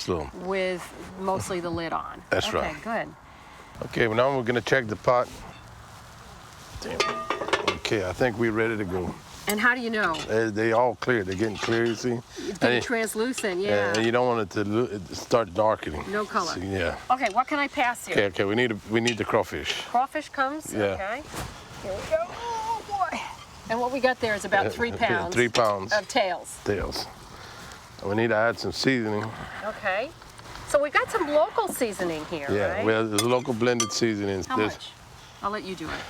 slow. With mostly the lid on. That's right. Okay, good. Okay, well, now we're gonna check the pot. Damn. Okay, I think we're ready to go. And how do you know? They all clear. They're getting clear, you see? It's getting translucent, yeah. And you don't want it to start darkening. No color. See, yeah. Okay, what can I pass here? Okay, we need the crawfish. Crawfish comes? Yeah. Okay. Here we go. Oh, boy. And what we got there is about 3 pounds. 3 pounds. Of tails. Tails. We need to add some seasoning. Okay. So we've got some local seasoning here, Yeah, right? well, there's local blended seasonings. How much? I'll let you do it.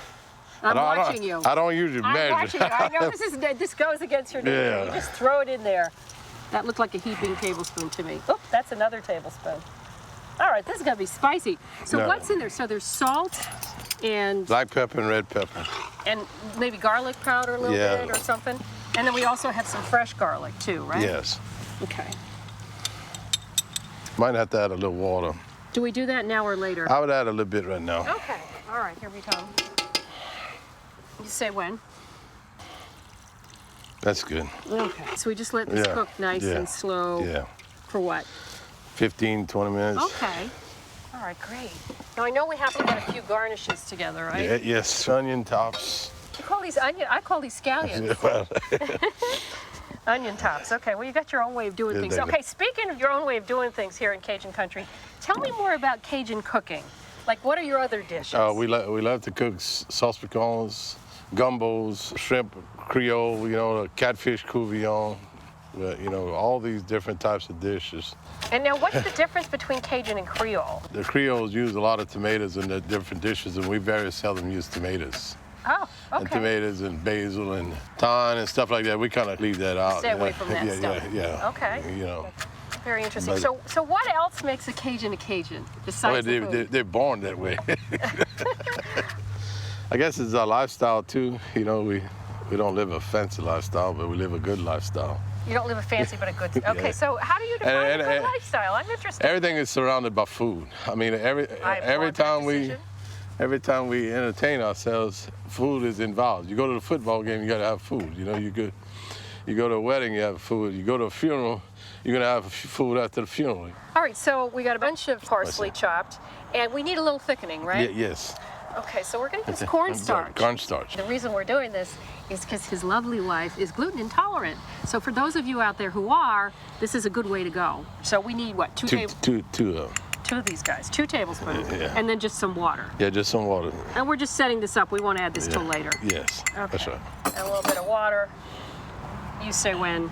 I'm watching you. I don't usually measure. I'm watching you. I know this goes against your nature. Yeah. You just throw it in there. That looked like a heaping tablespoon to me. Oh, that's another tablespoon. All right, this is going to be spicy. So what's in there? So there's salt and... Black pepper and red pepper. And maybe garlic powder a little bit or something. And then we also have some fresh garlic too, right? Yes. Okay. Might have to add a little water. Do we do that now or later? I would add a little bit right now. Okay. All right, here we come. You say when? That's good. Okay. So we just let this cook nice and slow. Yeah. For what? 15, 20 minutes. Okay. All right, great. Now I know we have to get a few garnishes together, right? Yeah, yes, onion tops. You call these onion? I call these scallions. Onion tops. Okay, well, you got your own way of doing things. Okay, speaking of your own way of doing things here in Cajun country, tell me more about Cajun cooking. Like, what are your other dishes? We love to cook sauce pecans, gumbos, shrimp creole, you know, catfish couvillon, you know, all these different types of dishes. And now, what's the difference between Cajun and Creole? The Creoles use a lot of tomatoes in the different dishes, and we very seldom use tomatoes. Oh, okay. And tomatoes and basil and thyme and stuff like that. We kind of leave that out. Stay away from that stuff. Yeah. Okay. You know. Very interesting. So what else makes a Cajun besides the food? They're born that way. I guess it's our lifestyle too. You know, we don't live a fancy lifestyle, but we live a good lifestyle. You don't live a fancy but a good. Okay, so how do you define a good lifestyle? I'm interested. Everything is surrounded by food. I mean, every time we entertain ourselves, food is involved. You go to the football game, you got to have food. You know, you go to a wedding, you have food. You go to a funeral, you're gonna have food after the funeral. All right, so we got a bunch of parsley chopped, and we need a little thickening, right? Yes. Okay, so we're gonna use cornstarch. Cornstarch. The reason we're doing this is because his lovely wife is gluten intolerant. So for those of you out there who are, this is a good way to go. So we need what? Two of these guys, 2 tablespoons, and then just some water. Yeah, just some water. And we're just setting this up. We won't add this till later. Yes, okay. That's right. And a little bit of water. You say when.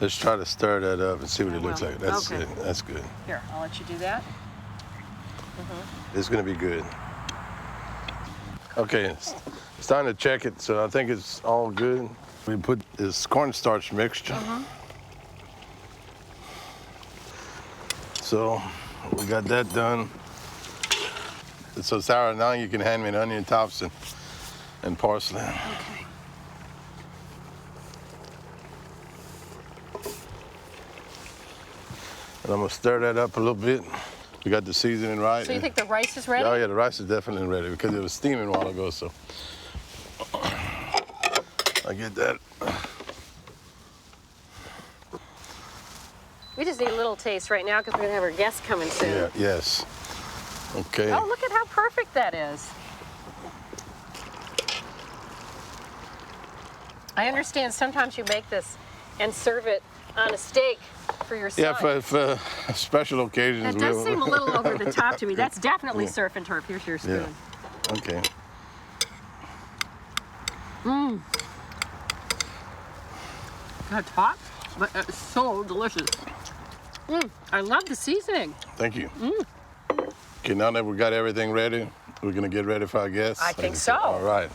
Let's try to stir that up and see what it looks like. That's okay. it. That's good. Here, I'll let you do that. It's gonna be good. Okay, it's time to check it, so I think it's all good. We put this cornstarch mixture. So we got that done. So Sarah, now you can hand me the onion tops and parsley. Okay. And I'm gonna stir that up a little bit. We got the seasoning right. So you think the rice is ready? Oh yeah, the rice is definitely ready because it was steaming a while ago, so. I get that. We just need a little taste right now because we're gonna have our guests coming soon. Yeah, yes. Okay. Oh, look at how perfect that is. I understand sometimes you make this and serve it on a steak for your son. Yeah, for special occasions. That does seem a little over the top to me. That's definitely surf and turf. Here's your spoon. Yeah. Okay. Kind of hot, but it's so delicious. I love the seasoning. Thank you. Okay, now that we got everything ready, we're gonna get ready for our guests. I think so. All right.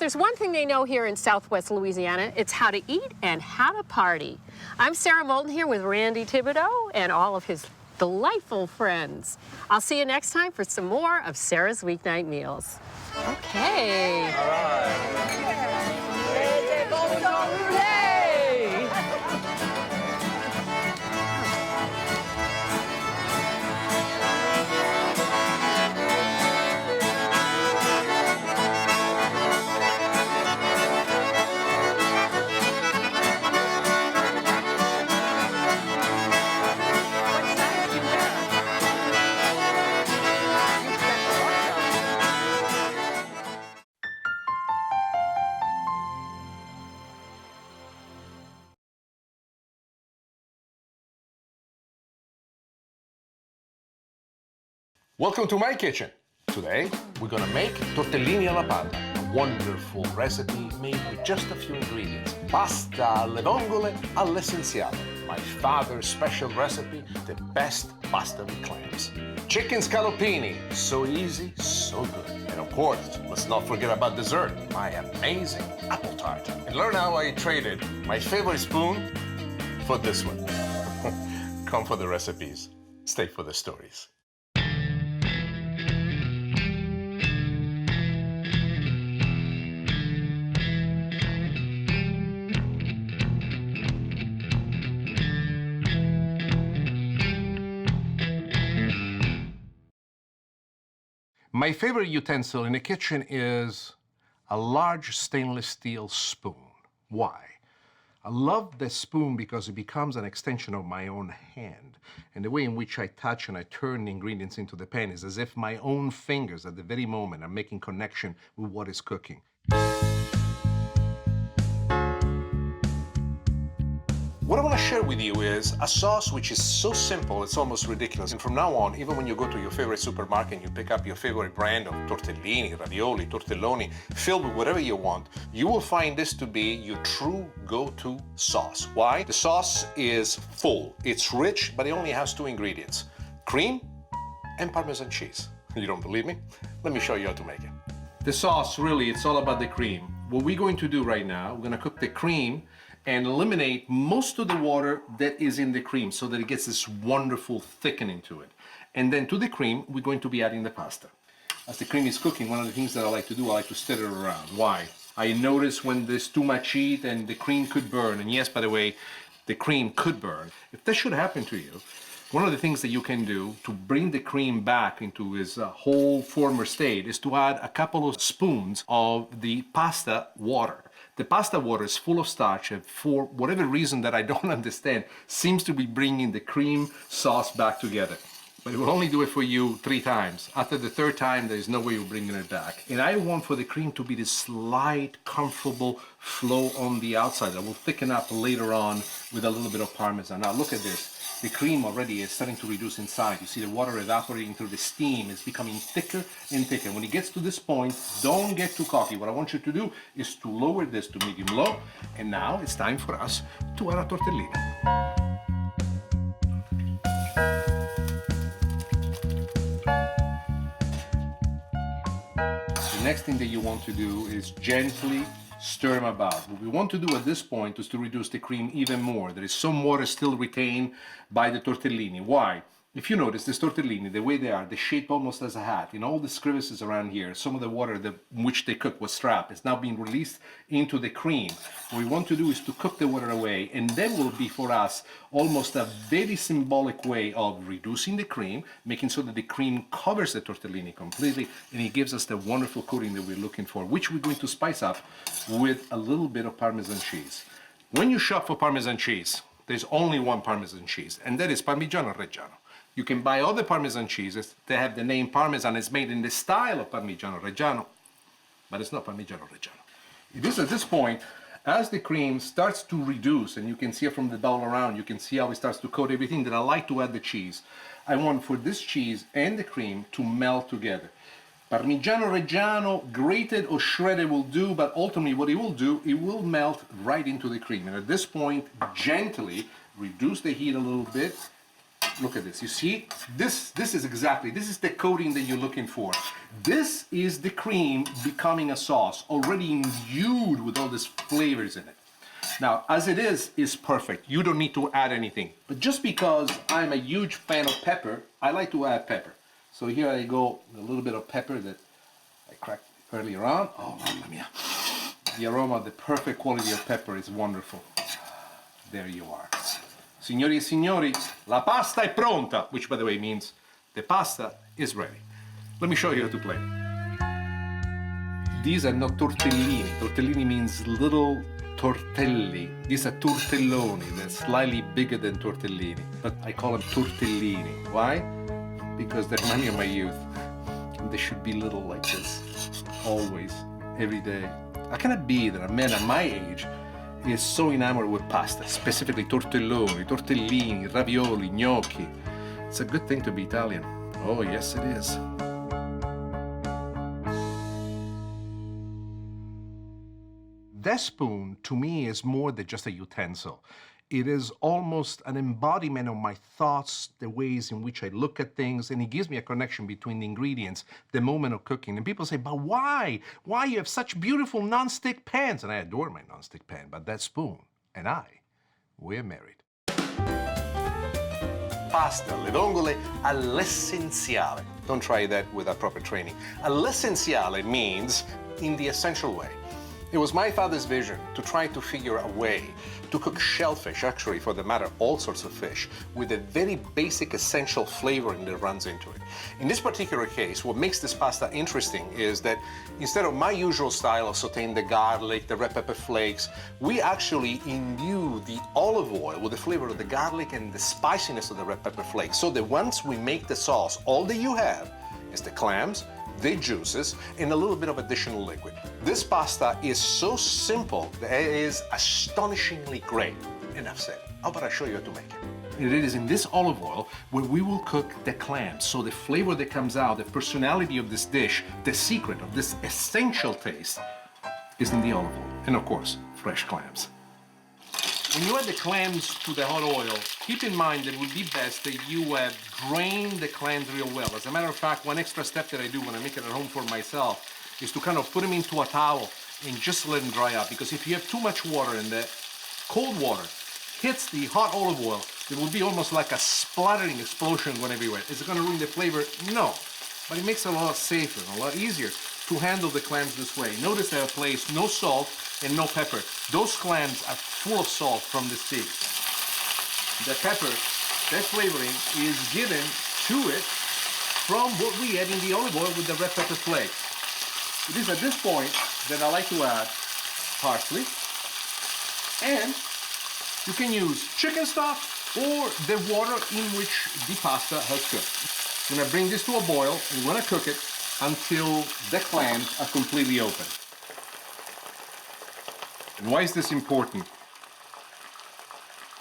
there's one thing they know here in Southwest Louisiana, it's how to eat and how to party. I'm Sarah Moulton here with Randy Thibodeau and all of his delightful friends. I'll see you next time for some more of Sarah's Weeknight Meals. Okay. All right. Welcome to my kitchen. Today, we're gonna make tortellini alla panna, a wonderful recipe made with just a few ingredients. Pasta alle vongole all'essenziale, my father's special recipe, the best pasta with clams. Chicken scallopini, so easy, so good. And of course, let's not forget about dessert, my amazing apple tart. And learn how I traded my favorite spoon for this one. Come for the recipes, stay for the stories. My favorite utensil in the kitchen is a large stainless steel spoon. Why? I love the spoon because it becomes an extension of my own hand. And the way in which I touch and I turn the ingredients into the pan is as if my own fingers at the very moment are making connection with what is cooking. What I want to share with you is a sauce which is so simple, it's almost ridiculous. And from now on, even when you go to your favorite supermarket and you pick up your favorite brand of tortellini, ravioli, tortelloni, filled with whatever you want, you will find this to be your true go-to sauce. Why? The sauce is full, it's rich, but it only has two ingredients, cream and Parmesan cheese. You don't believe me? Let me show you how to make it. The sauce, really, it's all about the cream. What we're going to do right now, we're going to cook the cream and eliminate most of the water that is in the cream so that it gets this wonderful thickening to it. And then to the cream, we're going to be adding the pasta. As the cream is cooking, one of the things that I like to do, I like to stir it around. Why? I notice when there's too much heat and the cream could burn, and yes, by the way, the cream could burn. If that should happen to you, one of the things that you can do to bring the cream back into its whole former state is to add a couple of spoons of the pasta water. The pasta water is full of starch and for whatever reason that I don't understand, seems to be bringing the cream sauce back together. But it will only do it for you 3 times. After the 3rd time, there is no way you're bringing it back. And I want for the cream to be this slight, comfortable flow on the outside that will thicken up later on with a little bit of Parmesan. Now look at this. The cream already is starting to reduce inside. You see the water evaporating through the steam. It's becoming thicker and thicker. When it gets to this point, don't get too cocky. What I want you to do is to lower this to medium low. And now it's time for us to add a tortellini. The next thing that you want to do is gently stir them about. What we want to do at this point is to reduce the cream even more. There is some water still retained by the tortellini. Why? If you notice, this tortellini, the way they are, they're shaped almost as a hat. In all the crevices around here, some of the water in which they cook was trapped. It's now being released into the cream. What we want to do is to cook the water away, and that will be for us almost a very symbolic way of reducing the cream, making sure that the cream covers the tortellini completely, and it gives us the wonderful coating that we're looking for, which we're going to spice up with a little bit of Parmesan cheese. When you shop for Parmesan cheese, there's only one Parmesan cheese, and that is Parmigiano Reggiano. You can buy other Parmesan cheeses that have the name Parmesan. It's made in the style of Parmigiano Reggiano, but it's not Parmigiano Reggiano. It is at this point, as the cream starts to reduce, and you can see it from the bowl around, you can see how it starts to coat everything, that I like to add the cheese. I want for this cheese and the cream to melt together. Parmigiano Reggiano, grated or shredded will do, but ultimately what it will do, it will melt right into the cream. And at this point, gently reduce the heat a little bit, Look at this. You see, this is the coating that you're looking for. This is the cream becoming a sauce, already imbued with all these flavors in it. Now, as it is perfect. You don't need to add anything. But just because I'm a huge fan of pepper, I like to add pepper. So here I go, a little bit of pepper that I cracked earlier on. Oh, mamma mia. The aroma, the perfect quality of pepper is wonderful. There you are. Signori e signori, la pasta è pronta, which by the way means the pasta is ready. Let me show you how to play it. These are not tortellini. Tortellini means little tortelli. These are tortelloni. They're slightly bigger than tortellini, but I call them tortellini. Why? Because they remind me of my youth. And they should be little like this, always, every day. How can it be that a man at my age is so enamored with pasta, specifically tortelloni, tortellini, ravioli, gnocchi? It's a good thing to be Italian. Oh, yes, it is. That spoon, to me, is more than just a utensil. It is almost an embodiment of my thoughts, the ways in which I look at things, and it gives me a connection between the ingredients, the moment of cooking. And people say, but why? Why you have such beautiful non-stick pans? And I adore my non-stick pan, but that spoon and I, we're married. Pasta, le vongole all'essenziale. Don't try that without proper training. All'essenziale means in the essential way. It was my father's vision to try to figure a way to cook shellfish, actually for the matter all sorts of fish, with a very basic essential flavoring that runs into it. In this particular case, what makes this pasta interesting is that instead of my usual style of sauteing the garlic, the red pepper flakes, we actually imbue the olive oil with the flavor of the garlic and the spiciness of the red pepper flakes, so that once we make the sauce, all that you have is the clams, the juices, and a little bit of additional liquid. This pasta is so simple that it is astonishingly great. Enough said. How about I show you how to make it? It is in this olive oil where we will cook the clams. So the flavor that comes out, the personality of this dish, the secret of this essential taste is in the olive oil. And of course, fresh clams. When you add the clams to the hot oil, keep in mind that it would be best that you drain the clams real well. As a matter of fact, one extra step that I do when I make it at home for myself is to kind of put them into a towel and just let them dry out. Because if you have too much water in there, cold water hits the hot olive oil, it will be almost like a splattering explosion going everywhere. Is it going to ruin the flavor? No. But it makes it a lot safer and a lot easier to handle the clams this way. Notice that I place no salt and no pepper. Those clams are full of salt from the sea. The pepper, that flavoring is given to it from what we add in the olive oil with the red pepper flakes. It is at this point that I like to add parsley, and you can use chicken stock or the water in which the pasta has cooked. I'm gonna bring this to a boil and we're gonna cook it until the clams are completely open. And why is this important?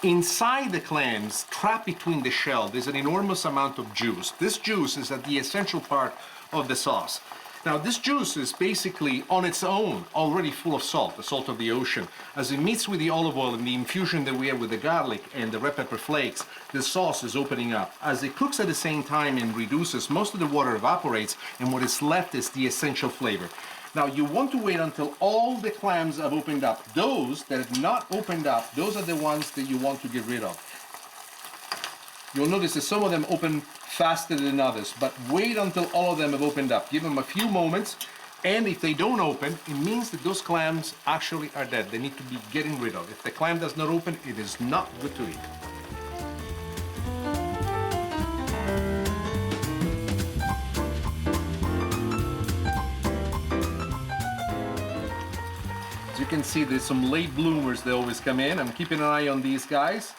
Inside the clams, trapped between the shell, there's an enormous amount of juice. This juice is at the essential part of the sauce. Now, this juice is basically on its own already full of salt, the salt of the ocean. As it meets with the olive oil and the infusion that we have with the garlic and the red pepper flakes, the sauce is opening up. As it cooks at the same time and reduces, most of the water evaporates, and what is left is the essential flavor. Now, you want to wait until all the clams have opened up. Those that have not opened up, those are the ones that you want to get rid of. You'll notice that some of them open faster than others, but wait until all of them have opened up. Give them a few moments, and if they don't open, it means that those clams actually are dead. They need to be getting rid of. If the clam does not open, it is not good to eat. As you can see, there's some late bloomers that always come in. I'm keeping an eye on these guys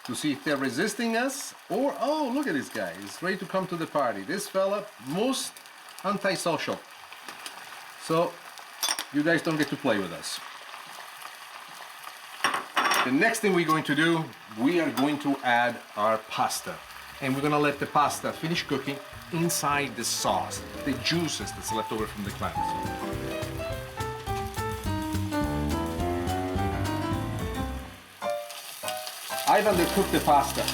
to see if they're resisting us, or, oh, look at this guy, he's ready to come to the party. This fella, most antisocial. So, you guys don't get to play with us. The next thing we're going to do, we are going to add our pasta. And we're gonna let the pasta finish cooking inside the sauce, the juices that's left over from the clams. I've undercooked the pasta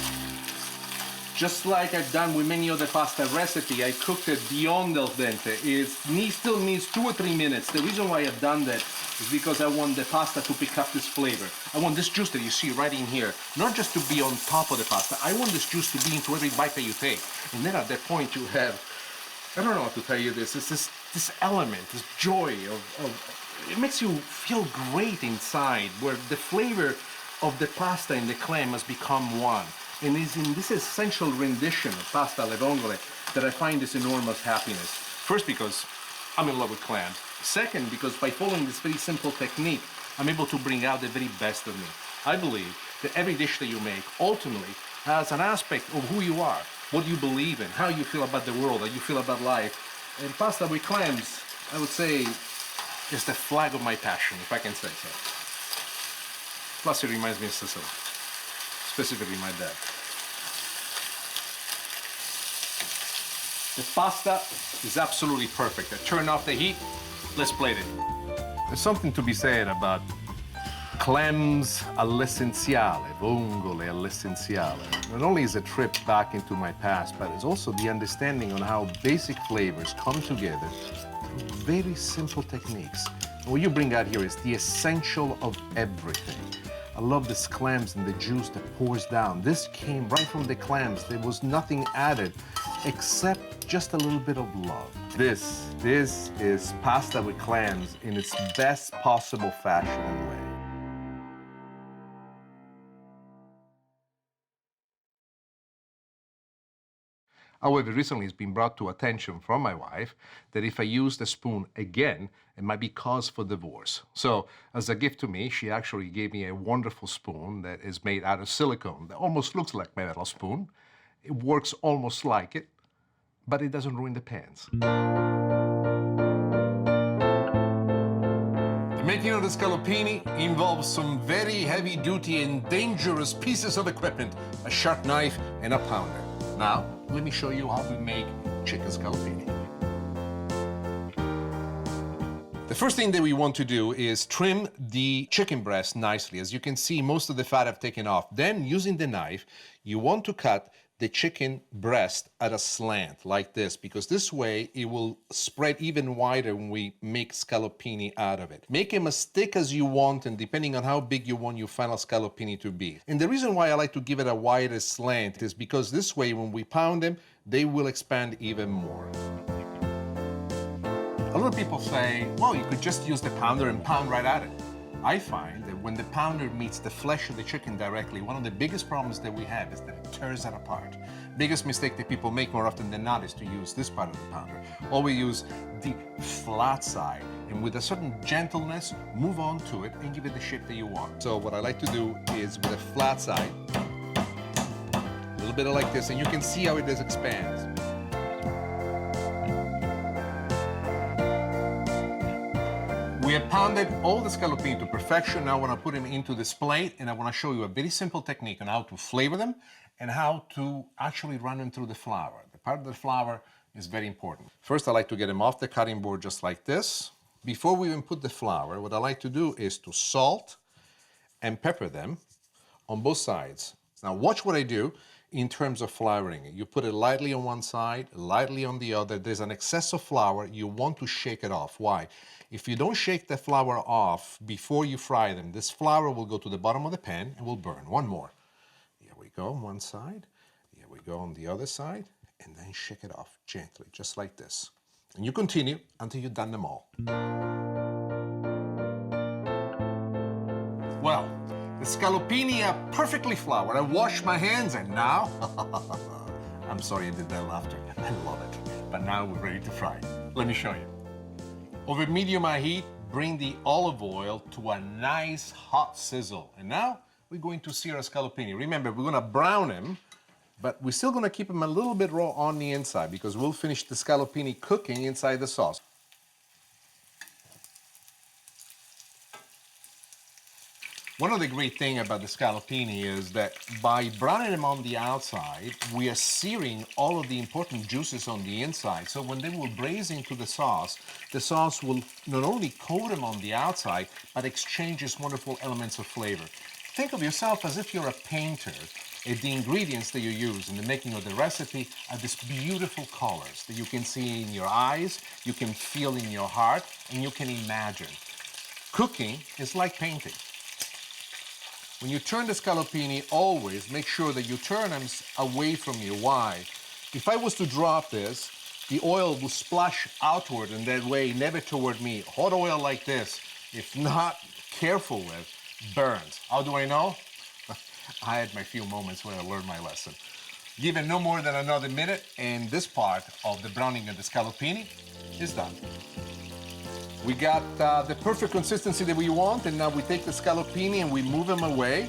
just like I've done with many other pasta recipe, I cooked it beyond al dente. It still needs 2 or 3 minutes. The reason why I've done that is because I want the pasta to pick up this flavor. I want this juice that you see right in here, not just to be on top of the pasta. I want this juice to be into every bite that you take. And then at that point you have, I don't know how to tell you this, it's this element, this joy of, it makes you feel great inside, where the flavor of the pasta and the clam has become one. And it's in this essential rendition of pasta alle vongole that I find this enormous happiness. First, because I'm in love with clams. Second, because by following this very simple technique, I'm able to bring out the very best of me. I believe that every dish that you make ultimately has an aspect of who you are, what you believe in, how you feel about the world, how you feel about life. And pasta with clams, I would say, is the flag of my passion, if I can say so. Plus, it reminds me of Sicily. Specifically my dad. The pasta is absolutely perfect. I turn off the heat, let's plate it. There's something to be said about clams all'essenziale, vongole all'essenziale. Not only is a trip back into my past, but it's also the understanding on how basic flavors come together through very simple techniques. And what you bring out here is the essential of everything. I love this clams and the juice that pours down. This came right from the clams. There was nothing added except just a little bit of love. This is pasta with clams in its best possible fashion and way. However, recently it's been brought to attention from my wife that if I use the spoon again, it might be cause for divorce. So, as a gift to me, she actually gave me a wonderful spoon that is made out of silicone that almost looks like my metal spoon. It works almost like it, but it doesn't ruin the pans. The making of the scallopini involves some very heavy-duty and dangerous pieces of equipment, a sharp knife and a pounder. Now, let me show you how we make chicken scallopini. The first thing that we want to do is trim the chicken breast nicely. As you can see, most of the fat I've taken off. Then, using the knife, you want to cut the chicken breast at a slant, like this, because this way it will spread even wider when we make scallopini out of it. Make them as thick as you want, and depending on how big you want your final scallopini to be. And the reason why I like to give it a wider slant is because this way, when we pound them, they will expand even more. A lot of people say, well, you could just use the pounder and pound right at it. I find that when the pounder meets the flesh of the chicken directly, one of the biggest problems that we have is that it tears it apart. Biggest mistake that people make more often than not is to use this part of the pounder. Always use the flat side, and with a certain gentleness, move on to it and give it the shape that you want. So what I like to do is with a flat side, a little bit like this, and you can see how it does expand. We have pounded all the scallopini to perfection. Now I want to put them into this plate, and I want to show you a very simple technique on how to flavor them and how to actually run them through the flour. The part of the flour is very important. First, I like to get them off the cutting board just like this. Before we even put the flour, what I like to do is to salt and pepper them on both sides. Now watch what I do in terms of flouring it. You put it lightly on one side, lightly on the other. There's an excess of flour. You want to shake it off. Why? If you don't shake the flour off before you fry them, this flour will go to the bottom of the pan and will burn. One more. Here we go on one side. Here we go on the other side. And then shake it off gently, just like this. And you continue until you've done them all. Well, the scallopini are perfectly floured. I washed my hands, and now, I'm sorry I did that laughter. I love it. But now we're ready to fry it. Let me show you. Over medium high heat, bring the olive oil to a nice hot sizzle. And now we're going to sear our scallopini. Remember, we're going to brown them, but we're still going to keep them a little bit raw on the inside because we'll finish the scallopini cooking inside the sauce. One of the great things about the scallopini is that by browning them on the outside, we are searing all of the important juices on the inside. So when they will braise into the sauce will not only coat them on the outside, but exchanges wonderful elements of flavor. Think of yourself as if you're a painter, and the ingredients that you use in the making of the recipe are these beautiful colors that you can see in your eyes, you can feel in your heart, and you can imagine. Cooking is like painting. When you turn the scallopini, always make sure that you turn them away from you. Why? If I was to drop this, the oil will splash outward in that way, never toward me. Hot oil like this, if not careful with, burns. How do I know? I had my few moments where I learned my lesson. Give it no more than another minute, and this part of the browning of the scallopini is done. We got the perfect consistency that we want, and now we take the scallopini and we move them away,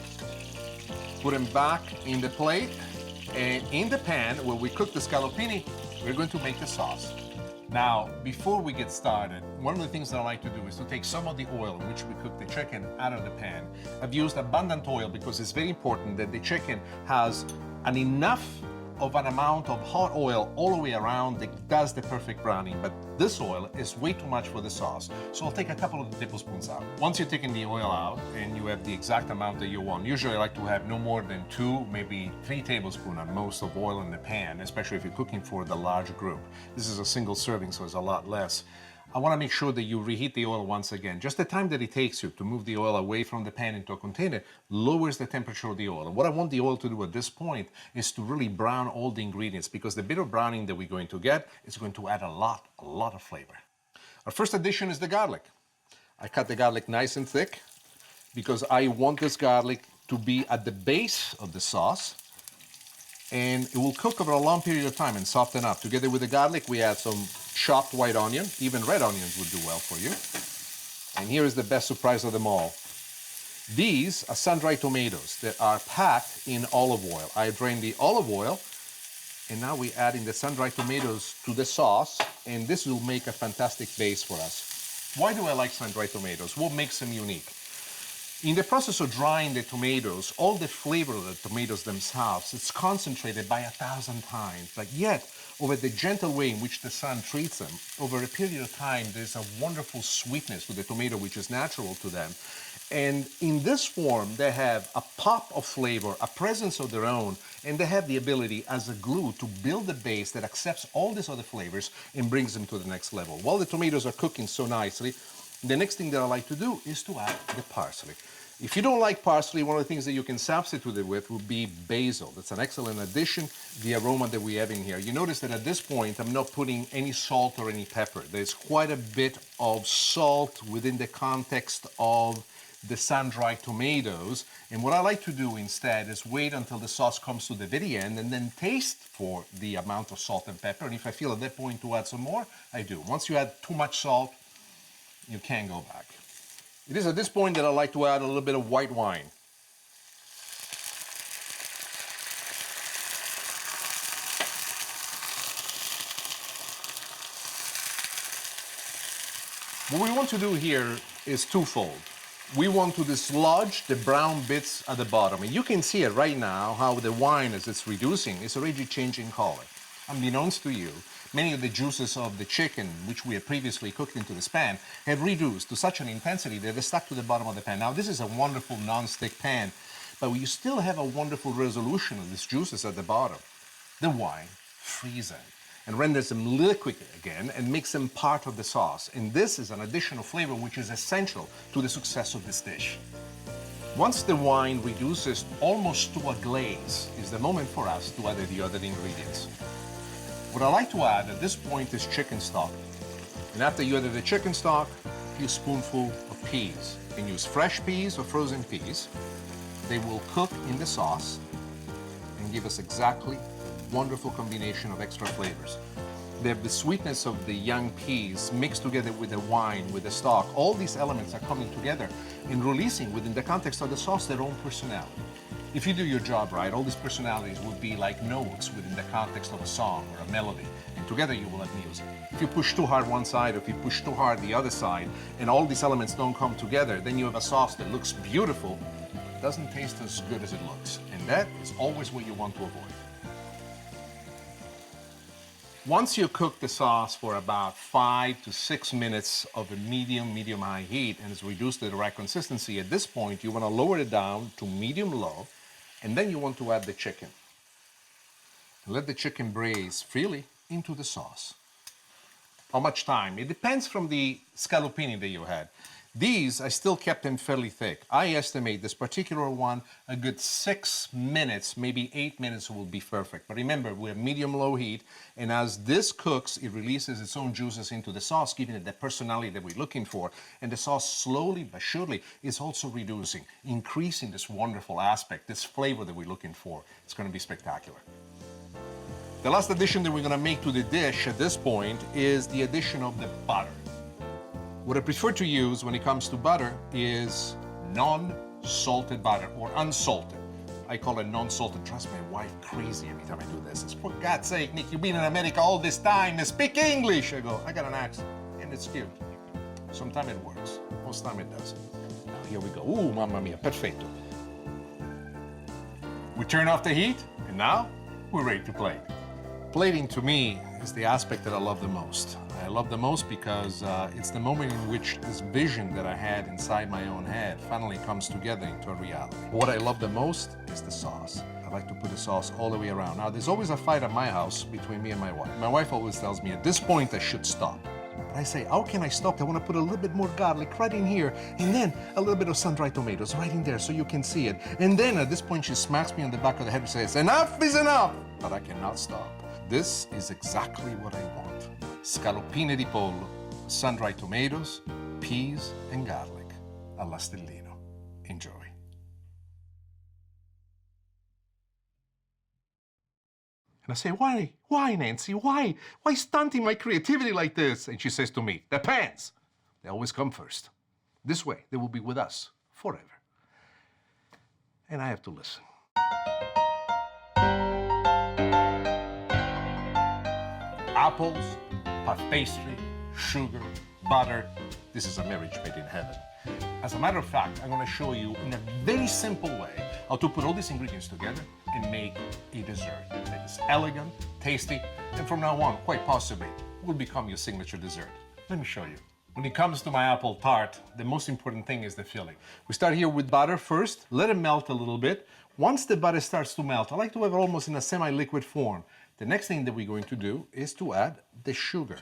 put them back in the plate, and in the pan where we cook the scallopini, we're going to make the sauce. Now, before we get started, one of the things that I like to do is to take some of the oil in which we cook the chicken out of the pan. I've used abundant oil because it's very important that the chicken has enough of an amount of hot oil all the way around that does the perfect browning, but this oil is way too much for the sauce. So I'll take a couple of tablespoons out. Once you've taken the oil out and you have the exact amount that you want, usually I like to have no more than 2, maybe 3 tablespoons at most of oil in the pan, especially if you're cooking for the large group. This is a single serving, so it's a lot less. I want to make sure that you reheat the oil once again. Just the time that it takes you to move the oil away from the pan into a container lowers the temperature of the oil. And what I want the oil to do at this point is to really brown all the ingredients, because the bit of browning that we're going to get is going to add a lot of flavor. Our first addition is the garlic. I cut the garlic nice and thick because I want this garlic to be at the base of the sauce, and it will cook over a long period of time and soften up. Together with the garlic, we add some chopped white onion. Even red onions would do well for you. And here is the best surprise of them all. These are sun-dried tomatoes that are packed in olive oil. I drained the olive oil, and now we're adding the sun-dried tomatoes to the sauce, and this will make a fantastic base for us. Why do I like sun-dried tomatoes? What makes them unique? In the process of drying the tomatoes, all the flavor of the tomatoes themselves, it's concentrated by 1,000 times, but yet, over the gentle way in which the sun treats them, over a period of time, there's a wonderful sweetness to the tomato which is natural to them. And in this form, they have a pop of flavor, a presence of their own, and they have the ability as a glue to build a base that accepts all these other flavors and brings them to the next level. While the tomatoes are cooking so nicely, the next thing that I like to do is to add the parsley. If you don't like parsley, one of the things that you can substitute it with would be basil. That's an excellent addition, the aroma that we have in here. You notice that at this point, I'm not putting any salt or any pepper. There's quite a bit of salt within the context of the sun-dried tomatoes. And what I like to do instead is wait until the sauce comes to the very end and then taste for the amount of salt and pepper. And if I feel at that point to add some more, I do. Once you add too much salt, you can't go back. It is at this point that I like to add a little bit of white wine. What we want to do here is twofold. We want to dislodge the brown bits at the bottom. And you can see it right now how the wine, as it's reducing, is already changing color. Unbeknownst to you, many of the juices of the chicken, which we had previously cooked into this pan, have reduced to such an intensity that they're stuck to the bottom of the pan. Now, this is a wonderful non-stick pan, but you still have a wonderful resolution of these juices at the bottom. The wine frees them and renders them liquid again and makes them part of the sauce. And this is an additional flavor which is essential to the success of this dish. Once the wine reduces almost to a glaze, is the moment for us to add the other ingredients. What I like to add at this point is chicken stock. And after you add the chicken stock, a few spoonfuls of peas. You can use fresh peas or frozen peas. They will cook in the sauce and give us exactly a wonderful combination of extra flavors. They have the sweetness of the young peas mixed together with the wine, with the stock. All these elements are coming together and releasing within the context of the sauce their own personality. If you do your job right, all these personalities will be like notes within the context of a song or a melody, and together you will have music. If you push too hard one side, or if you push too hard the other side, and all these elements don't come together, then you have a sauce that looks beautiful, but doesn't taste as good as it looks. And that is always what you want to avoid. Once you cook the sauce for about 5 to 6 minutes of a medium-high heat, and it's reduced to the right consistency, at this point you want to lower it down to medium-low, and then you want to add the chicken. Let the chicken braise freely into the sauce. How much time? It depends from the scallopini that you had. These, I still kept them fairly thick. I estimate this particular one, a good 6 minutes, maybe 8 minutes will be perfect. But remember, we have medium-low heat, and as this cooks, it releases its own juices into the sauce, giving it the personality that we're looking for. And the sauce, slowly but surely, is also reducing, increasing this wonderful aspect, this flavor that we're looking for. It's going to be spectacular. The last addition that we're going to make to the dish at this point is the addition of the butter. What I prefer to use when it comes to butter is non-salted butter or unsalted. I call it non-salted. Drives my wife crazy every time I do this. It's, for God's sake, Nick, you've been in America all this time and speak English. I go, I got an accent, and it's cute. Sometimes it works. Most time it doesn't. Now here we go. Ooh, mamma mia, perfetto. We turn off the heat, and now we're ready to plate. Plating to me is the aspect that I love the most. I love the most because it's the moment in which this vision that I had inside my own head finally comes together into a reality. What I love the most is the sauce. I like to put the sauce all the way around. Now, there's always a fight at my house between me and my wife. My wife always tells me at this point I should stop. But I say, how can I stop? I want to put a little bit more garlic right in here, and then a little bit of sun-dried tomatoes right in there so you can see it. And then at this point she smacks me on the back of the head and says, enough is enough! But I cannot stop. This is exactly what I want. Scallopine di pollo, sun-dried tomatoes, peas, and garlic alla stellino. Enjoy. And I say, why, Nancy? Why stunting my creativity like this? And she says to me, the pans, they always come first. This way, they will be with us forever. And I have to listen. Apples, puff pastry, sugar, butter. This is a marriage made in heaven. As a matter of fact, I'm going to show you in a very simple way how to put all these ingredients together and make a dessert that is elegant, tasty, and from now on, quite possibly, will become your signature dessert. Let me show you. When it comes to my apple tart, the most important thing is the filling. We start here with butter first, let it melt a little bit. Once the butter starts to melt, I like to have it almost in a semi-liquid form. The next thing that we're going to do is to add the sugar.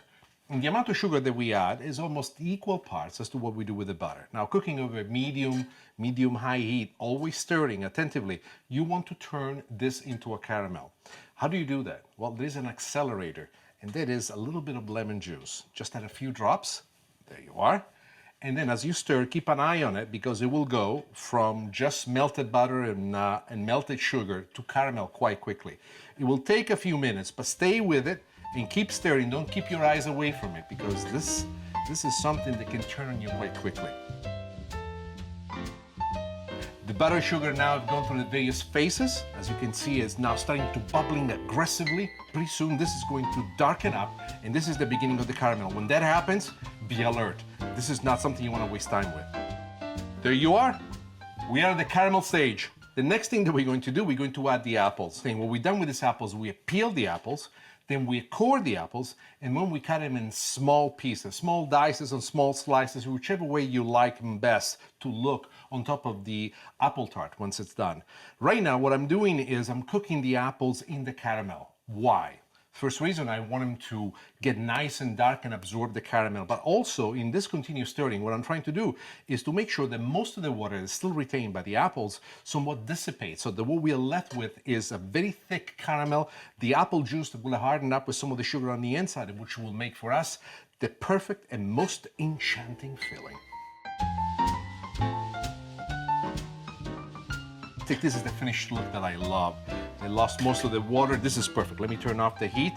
And the amount of sugar that we add is almost equal parts as to what we do with the butter. Now, cooking over medium-high heat, always stirring attentively, you want to turn this into a caramel. How do you do that? Well, there's an accelerator, and that is a little bit of lemon juice. Just add a few drops. There you are. And then as you stir, keep an eye on it because it will go from just melted butter and melted sugar to caramel quite quickly. It will take a few minutes, but stay with it and keep stirring. Don't keep your eyes away from it because this is something that can turn on you quite quickly. The butter and sugar now have gone through the various phases. As you can see, it's now starting to bubbling aggressively. Pretty soon this is going to darken up, and this is the beginning of the caramel. When that happens, be alert. This is not something you want to waste time with. There you are. We are at the caramel stage. The next thing that we're going to do, we're going to add the apples. And what we've done with these apples, we peel the apples, then we core the apples, and then we cut them in small pieces, small dices and small slices, whichever way you like them best to look on top of the apple tart once it's done. Right now, what I'm doing is I'm cooking the apples in the caramel. Why? First reason, I want them to get nice and dark and absorb the caramel. But also, in this continuous stirring, what I'm trying to do is to make sure that most of the water is still retained by the apples somewhat dissipates. So that what we are left with is a very thick caramel, the apple juice that will harden up with some of the sugar on the inside, which will make for us the perfect and most enchanting filling. I think this is the finished look that I love. I lost most of the water. This is perfect. Let me turn off the heat.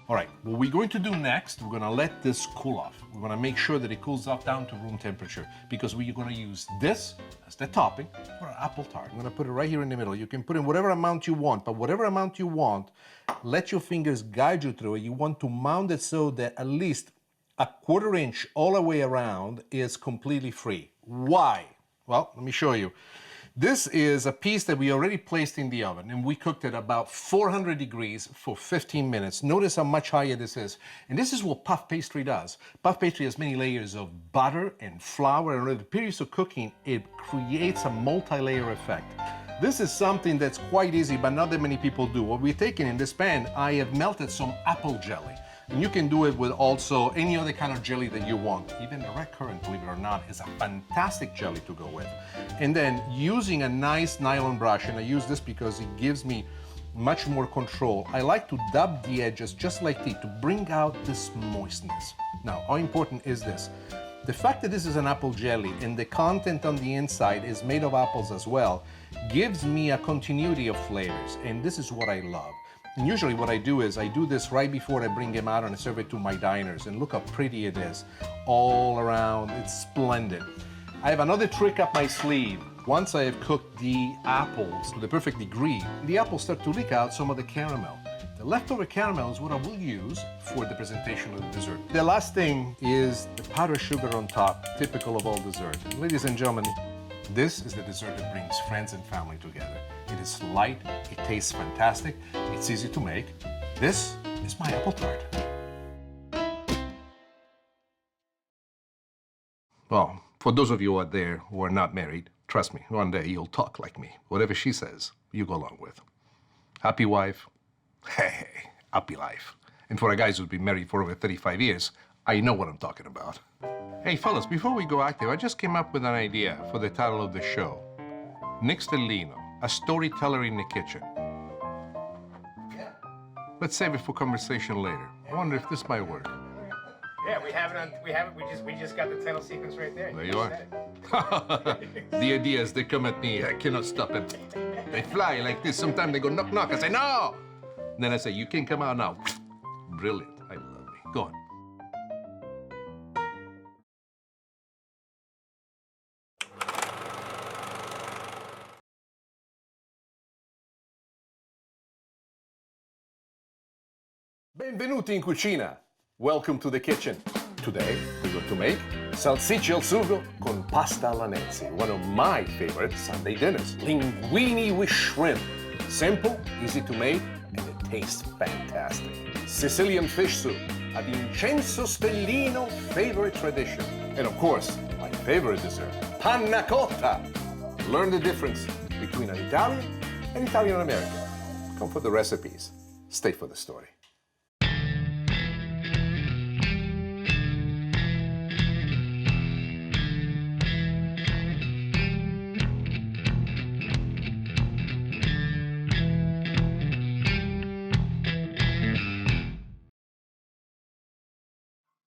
All right, what we're going to do next, we're gonna let this cool off. We're gonna make sure that it cools off down to room temperature because we're gonna use this as the topping for our apple tart. I'm gonna put it right here in the middle. You can put in whatever amount you want, but whatever amount you want, let your fingers guide you through it. You want to mount it so that at least a 1/4 inch all the way around is completely free. Why? Well, let me show you. This is a piece that we already placed in the oven, and we cooked it about 400 degrees for 15 minutes. Notice how much higher this is. And this is what puff pastry does. Puff pastry has many layers of butter and flour, and over the periods of cooking, it creates a multi-layer effect. This is something that's quite easy, but not that many people do. What we're taking in this pan, I have melted some apple jelly. And you can do it with also any other kind of jelly that you want. Even the red currant, believe it or not, is a fantastic jelly to go with. And then using a nice nylon brush, and I use this because it gives me much more control. I like to dab the edges just like this to bring out this moistness. Now, how important is this? The fact that this is an apple jelly and the content on the inside is made of apples as well gives me a continuity of flavors, and this is what I love. And usually what I do is I do this right before I bring them out and I serve it to my diners, and look how pretty it is all around. It's splendid. I have another trick up my sleeve. Once I have cooked the apples to the perfect degree, the apples start to leak out some of the caramel. The leftover caramel is what I will use for the presentation of the dessert. The last thing is the powdered sugar on top, typical of all dessert. Ladies and gentlemen, this is the dessert that brings friends and family together. It is light, it tastes fantastic, it's easy to make. This is my apple tart. Well, for those of you out there who are not married, trust me, one day you'll talk like me. Whatever she says, you go along with. Happy wife, hey, happy life. And for a guy who's been married for over 35 years, I know what I'm talking about. Hey fellas, before we go active, I just came up with an idea for the title of the show. Nick Stellino, a storyteller in the kitchen. Yeah. Let's save it for conversation later. I wonder if this might work. Yeah, we have it on. We just got the title sequence right there. There you are. The ideas, they come at me. I cannot stop them. They fly like this. Sometimes they go knock, knock. I say, no! And then I say, you can come out now. Brilliant. I love me. Go on. Benvenuti in cucina. Welcome to the kitchen. Today, we're going to make salsicce al sugo con pasta allanese, one of my favorite Sunday dinners. Linguini with shrimp. Simple, easy to make, and it tastes fantastic. Sicilian fish soup, a Vincenzo Stellino favorite tradition. And of course, my favorite dessert, panna cotta. Learn the difference between an Italian and Italian-American. Come for the recipes. Stay for the story.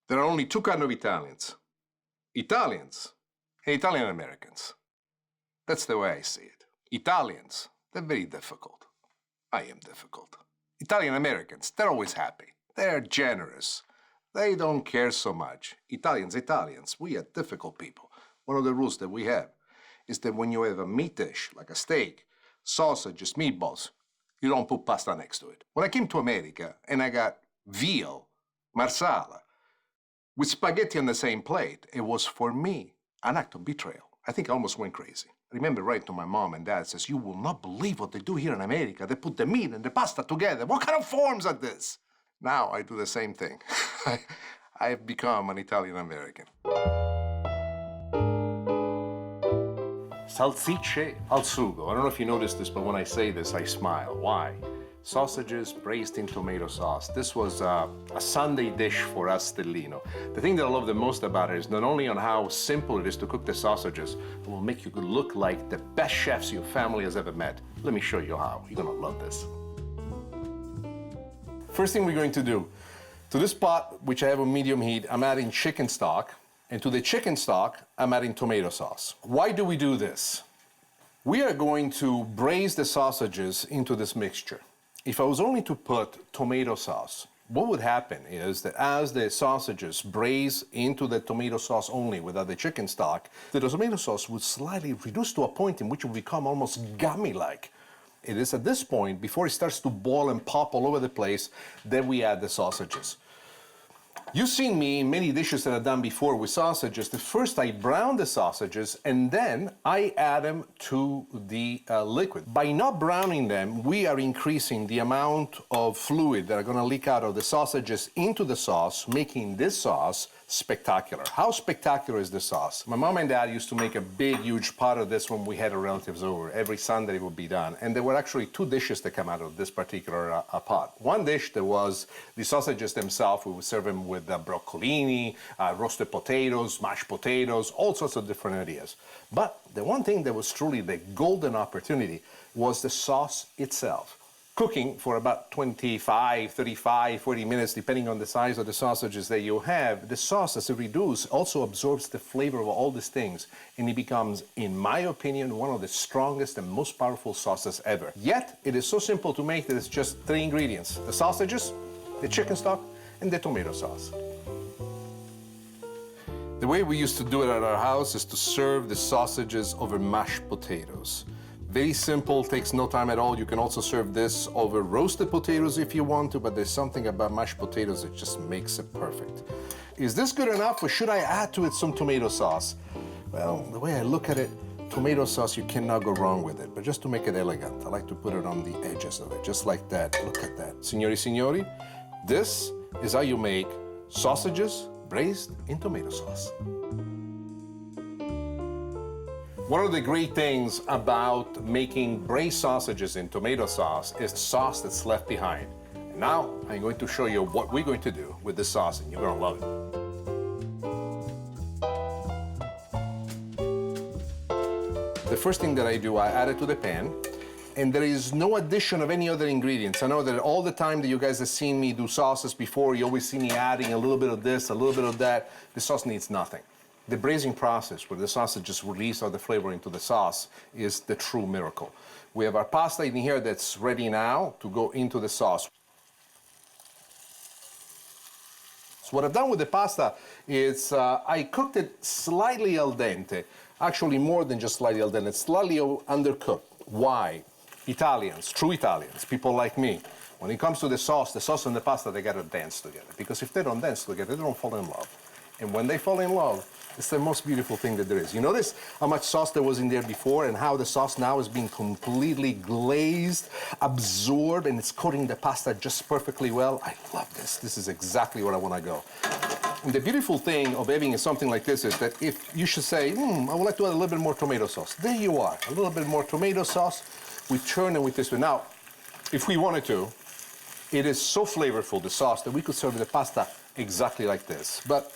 There are only two kinds of Italians. Italians and Italian-Americans. That's the way I see it. Italians, they're very difficult. I am difficult. Italian-Americans, they're always happy. They're generous. They don't care so much. Italians, we are difficult people. One of the rules that we have is that when you have a meat dish, like a steak, sausages, meatballs, you don't put pasta next to it. When I came to America and I got veal, marsala, with spaghetti on the same plate, it was, for me, an act of betrayal. I think I almost went crazy. I remember writing to my mom and dad, says, you will not believe what they do here in America. They put the meat and the pasta together. What kind of forms are this? Now I do the same thing. I have become an Italian-American. Salsicce al sugo. I don't know if you noticed this, but when I say this, I smile. Why? Sausages braised in tomato sauce. This was a Sunday dish for us Stellino. The thing that I love the most about it is not only on how simple it is to cook the sausages, but will make you look like the best chefs your family has ever met. Let me show you how. You're gonna love this. First thing we're going to do, to this pot, which I have on medium heat, I'm adding chicken stock. And to the chicken stock, I'm adding tomato sauce. Why do we do this? We are going to braise the sausages into this mixture. If I was only to put tomato sauce, what would happen is that as the sausages braise into the tomato sauce only without the chicken stock, the tomato sauce would slightly reduce to a point in which it would become almost gummy-like. It is at this point, before it starts to boil and pop all over the place, that we add the sausages. You've seen me in many dishes that I've done before with sausages. The first I brown the sausages and then I add them to the liquid. By not browning them, we are increasing the amount of fluid that are going to leak out of the sausages into the sauce, making this sauce spectacular. How spectacular is the sauce? My mom and dad used to make a big, huge pot of this when we had our relatives over. Every Sunday it would be done. And there were actually two dishes that come out of this particular pot. One dish, there was the sausages themselves. We would serve them with broccolini, roasted potatoes, mashed potatoes, all sorts of different ideas. But the one thing that was truly the golden opportunity was the sauce itself. Cooking for about 25, 35, 40 minutes, depending on the size of the sausages that you have, the sauce, as it reduces, also absorbs the flavor of all these things, and it becomes, in my opinion, one of the strongest and most powerful sauces ever. Yet, it is so simple to make that it's just 3 ingredients: the sausages, the chicken stock, and the tomato sauce. The way we used to do it at our house is to serve the sausages over mashed potatoes. Very simple, takes no time at all. You can also serve this over roasted potatoes if you want to, but there's something about mashed potatoes that just makes it perfect. Is this good enough, or should I add to it some tomato sauce? Well, the way I look at it, tomato sauce, you cannot go wrong with it, but just to make it elegant, I like to put it on the edges of it, just like that. Look at that. Signori, signori, this is how you make sausages braised in tomato sauce. One of the great things about making braised sausages in tomato sauce is the sauce that's left behind. And now I'm going to show you what we're going to do with this sauce, and you're going to love it. The first thing that I do, I add it to the pan, and there is no addition of any other ingredients. I know that all the time that you guys have seen me do sauces before, you always see me adding a little bit of this, a little bit of that. The sauce needs nothing. The braising process, where the sausages release all the flavor into the sauce, is the true miracle. We have our pasta in here that's ready now to go into the sauce. So what I've done with the pasta is I cooked it slightly al dente. Actually, more than just slightly al dente, slightly undercooked. Why? Italians, true Italians, people like me, when it comes to the sauce and the pasta, they gotta dance together. Because if they don't dance together, they don't fall in love. And when they fall in love, it's the most beautiful thing that there is. You notice how much sauce there was in there before and how the sauce now is being completely glazed, absorbed, and it's coating the pasta just perfectly well. I love this. This is exactly where I want to go. And the beautiful thing of having something like this is that if you should say, I would like to add a little bit more tomato sauce. There you are, a little bit more tomato sauce. We turn it with this one. Now, if we wanted to, it is so flavorful, the sauce, that we could serve the pasta exactly like this. But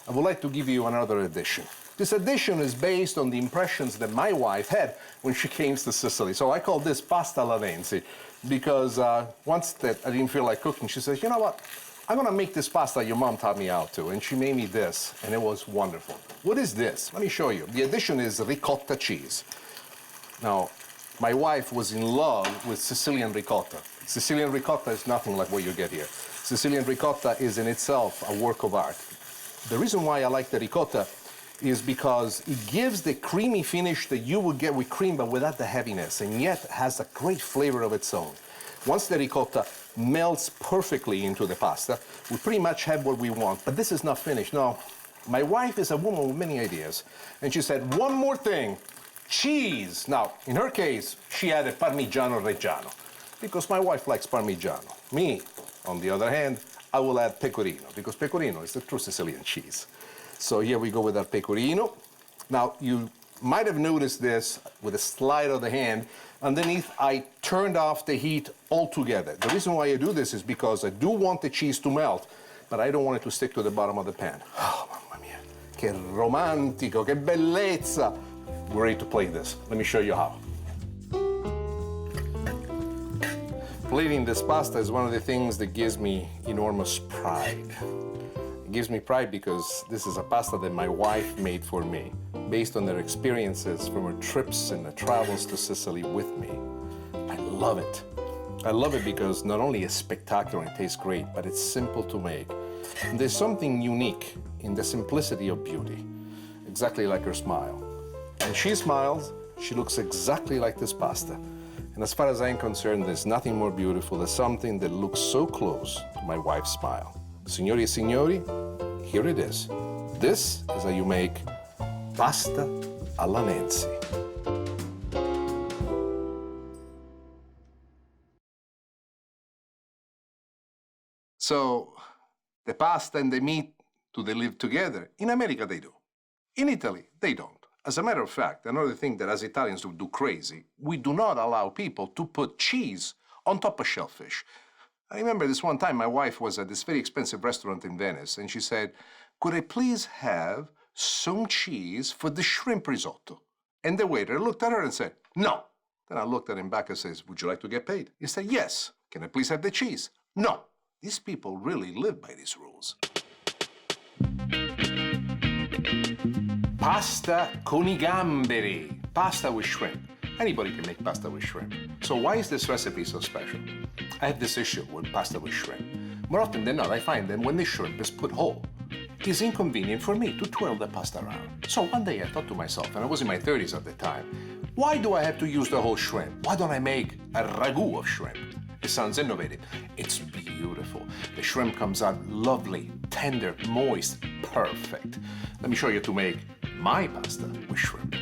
I would like to give you another addition. This addition is based on the impressions that my wife had when she came to Sicily. So I call this pasta lavensi because once that I didn't feel like cooking, she says, you know what? I'm gonna make this pasta your mom taught me how to. And she made me this, and it was wonderful. What is this? Let me show you. The addition is ricotta cheese. Now, my wife was in love with Sicilian ricotta. Sicilian ricotta is nothing like what you get here. Sicilian ricotta is in itself a work of art. The reason why I like the ricotta is because it gives the creamy finish that you would get with cream, but without the heaviness, and yet has a great flavor of its own. Once the ricotta melts perfectly into the pasta, we pretty much have what we want, but this is not finished. No, my wife is a woman with many ideas, and she said, one more thing, cheese. Now, in her case, she added Parmigiano Reggiano, because my wife likes Parmigiano. Me, on the other hand, I will add pecorino, because pecorino is the true Sicilian cheese. So here we go with our pecorino. Now, you might have noticed this with a slide of the hand. Underneath, I turned off the heat altogether. The reason why I do this is because I do want the cheese to melt, but I don't want it to stick to the bottom of the pan. Oh, mamma mia, che romantico, che bellezza. We're ready to plate this. Let me show you how. Plating this pasta is one of the things that gives me enormous pride. It gives me pride because this is a pasta that my wife made for me, based on her experiences from her trips and her travels to Sicily with me. I love it. I love it because not only is it spectacular and it tastes great, but it's simple to make. And there's something unique in the simplicity of beauty, exactly like her smile. When she smiles, she looks exactly like this pasta. And as far as I'm concerned, there's nothing more beautiful than something that looks so close to my wife's smile. Signori e signori, here it is. This is how you make pasta alla Nancy. So, the pasta and the meat, do they live together? In America, they do. In Italy, they don't. As a matter of fact, another thing that as Italians would do crazy, we do not allow people to put cheese on top of shellfish. I remember this one time my wife was at this very expensive restaurant in Venice, and she said, "Could I please have some cheese for the shrimp risotto?" And the waiter looked at her and said, "No." Then I looked at him back and says, "Would you like to get paid?" He said, "Yes." "Can I please have the cheese?" "No." These people really live by these rules. Pasta con I gamberi. Pasta with shrimp. Anybody can make pasta with shrimp. So why is this recipe so special? I have this issue with pasta with shrimp. More often than not, I find that when the shrimp is put whole, it's inconvenient for me to twirl the pasta around. So one day I thought to myself, and I was in my 30s at the time, why do I have to use the whole shrimp? Why don't I make a ragu of shrimp? It sounds innovative. It's beautiful. The shrimp comes out lovely, tender, moist, perfect. Let me show you to make my pasta with shrimp.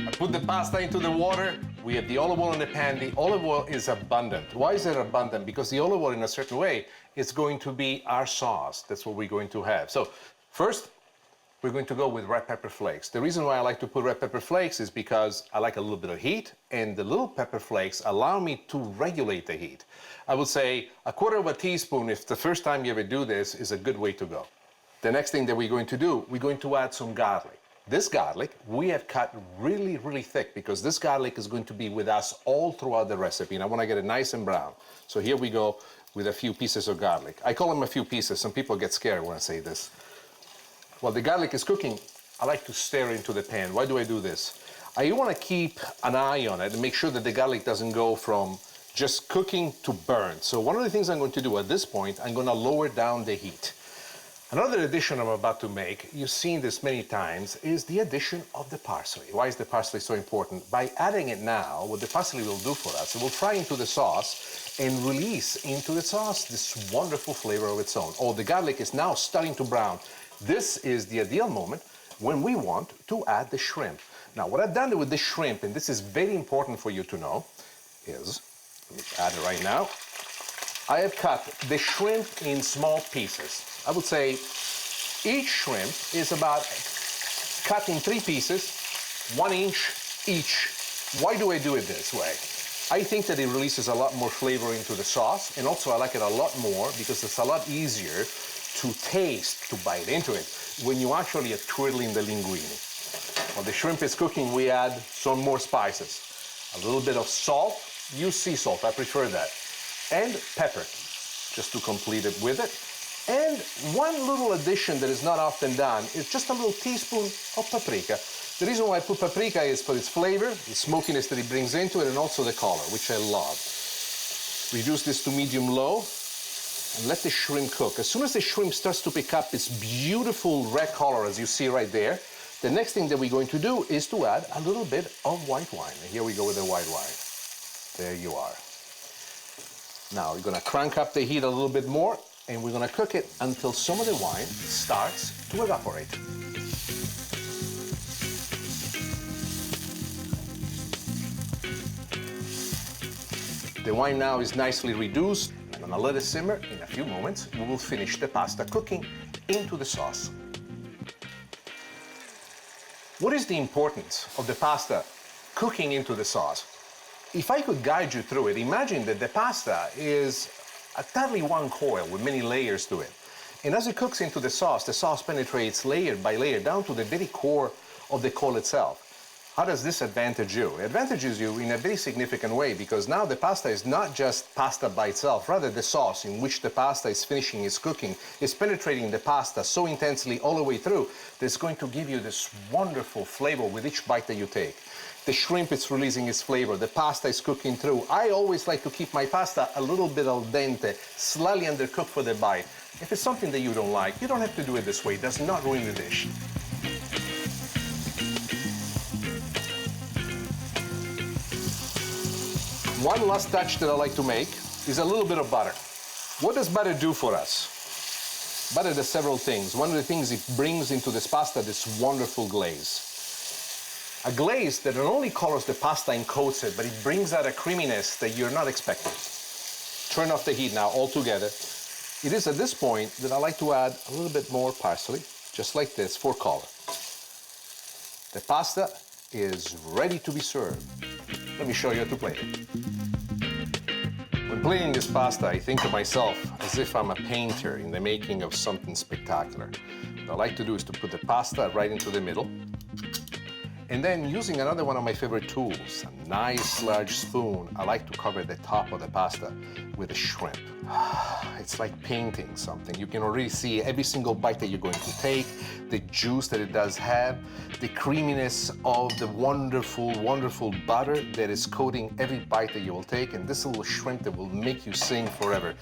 I put the pasta into the water. We have the olive oil in the pan. The olive oil is abundant. Why is it abundant? Because the olive oil, in a certain way, is going to be our sauce. That's what we're going to have. So first, we're going to go with red pepper flakes. The reason why I like to put red pepper flakes is because I like a little bit of heat, and the little pepper flakes allow me to regulate the heat. I would say a quarter of a teaspoon, if the first time you ever do this, is a good way to go. The next thing that we're going to do, we're going to add some garlic. This garlic we have cut really, really thick because this garlic is going to be with us all throughout the recipe, and I want to get it nice and brown. So here we go with a few pieces of garlic. I call them a few pieces. Some people get scared when I say this. While the garlic is cooking, I like to stir into the pan. Why do I do this? I want to keep an eye on it and make sure that the garlic doesn't go from just cooking to burn. So one of the things I'm going to do at this point, I'm going to lower down the heat. Another addition I'm about to make, you've seen this many times, is the addition of the parsley. Why is the parsley so important? By adding it now, what the parsley will do for us, it will fry into the sauce and release into the sauce this wonderful flavor of its own. Oh, the garlic is now starting to brown. This is the ideal moment when we want to add the shrimp. Now, what I've done with the shrimp, and this is very important for you to know, is, let me add it right now, I have cut the shrimp in small pieces. I would say each shrimp is about cut in 3 pieces, 1 inch each. Why do I do it this way? I think that it releases a lot more flavor into the sauce, and also I like it a lot more because it's a lot easier to taste, to bite into it, when you actually are twirling the linguine. While the shrimp is cooking, we add some more spices. A little bit of salt, use sea salt, I prefer that, and pepper, just to complete it with it. And one little addition that is not often done is just a little teaspoon of paprika. The reason why I put paprika is for its flavor, the smokiness that it brings into it, and also the color, which I love. Reduce this to medium-low and let the shrimp cook. As soon as the shrimp starts to pick up its beautiful red color, as you see right there, the next thing that we're going to do is to add a little bit of white wine. And here we go with the white wine. There you are. Now we're going to crank up the heat a little bit more, and we're going to cook it until some of the wine starts to evaporate. The wine now is nicely reduced. I'm going to let it simmer. In a few moments, we will finish the pasta cooking into the sauce. What is the importance of the pasta cooking into the sauce? If I could guide you through it, imagine that the pasta is a tightly wound coil with many layers to it. And as it cooks into the sauce penetrates layer by layer down to the very core of the coil itself. How does this advantage you? It advantages you in a very significant way, because now the pasta is not just pasta by itself, rather the sauce in which the pasta is finishing its cooking is penetrating the pasta so intensely all the way through that it's going to give you this wonderful flavor with each bite that you take. The shrimp is releasing its flavor, the pasta is cooking through. I always like to keep my pasta a little bit al dente, slightly undercooked for the bite. If it's something that you don't like, you don't have to do it this way. It does not ruin the dish. One last touch that I like to make is a little bit of butter. What does butter do for us? Butter does several things. One of the things it brings into this pasta, this wonderful glaze. A glaze that not only colors the pasta and coats it, but it brings out a creaminess that you're not expecting. Turn off the heat now altogether. It is at this point that I like to add a little bit more parsley, just like this, for color. The pasta is ready to be served. Let me show you how to plate it. When plating this pasta, I think to myself as if I'm a painter in the making of something spectacular. What I like to do is to put the pasta right into the middle, and then using another one of my favorite tools, a nice large spoon, I like to cover the top of the pasta with a shrimp. It's like painting something. You can already see every single bite that you're going to take, the juice that it does have, the creaminess of the wonderful, wonderful butter that is coating every bite that you will take, and this little shrimp that will make you sing forever.